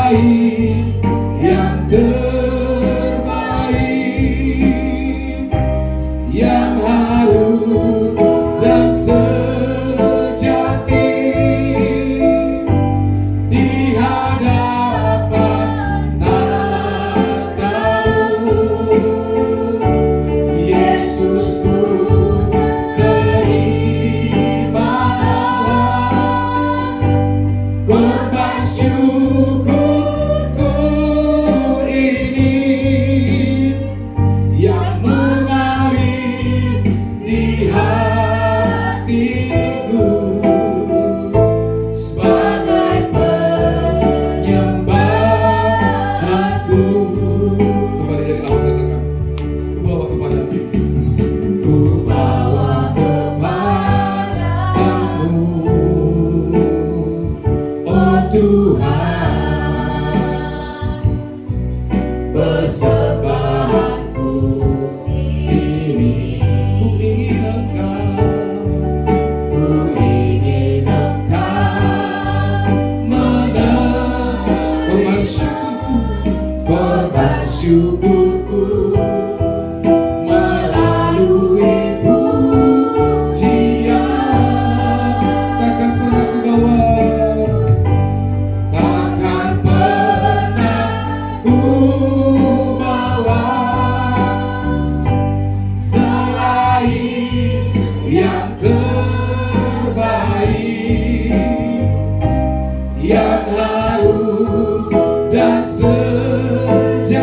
terbaik, yang terbaik, yang harum dan sejati di hadapan tak tahu. Yesusku, terimalah korban syukurku ini yang mengalir di hatiku sebagai penyembahanku. Kembali dari awal katakan, ku bawa kepadamu. Ku bawa kepadamu, oh Tuhan, persembahanku ini. Ku ingin Engkau korban syukurku melalui pujian. Takkan pernah ku bawa selain yang terbaik, yang harum dan sejati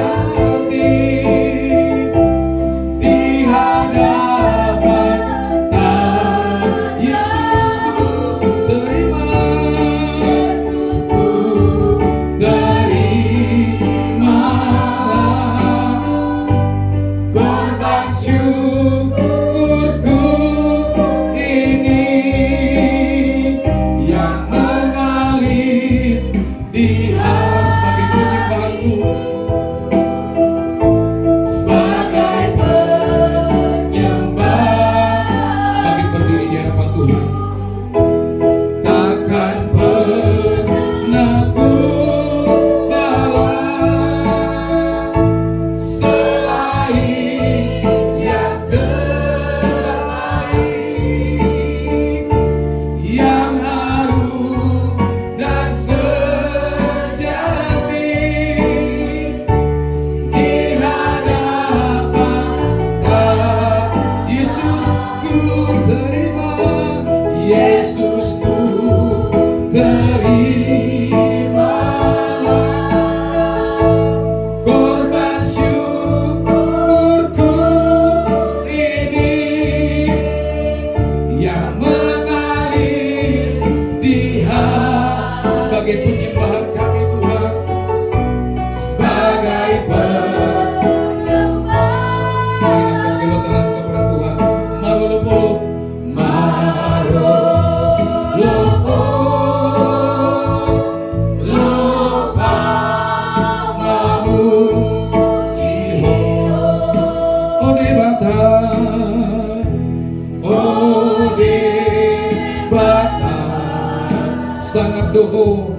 di hadapan tak. Yesusku, terimalah korban syukurku ini yang mengalir di hati sebagai penyembahanku, sebagai penyembah. Bagi berdiri di hadapan Tuhan. Takkan pernah ku balas selain yang terbaik, yang harum dan sejati di hadapan tak. Yesusku, terima. Yesusku, terimalah korban syukurku ini yang mengalir di hati sebagai penyembahan kami Tuhan, sebagai penyembah. Mari kita tangan kepada Tuhan. Sangat doho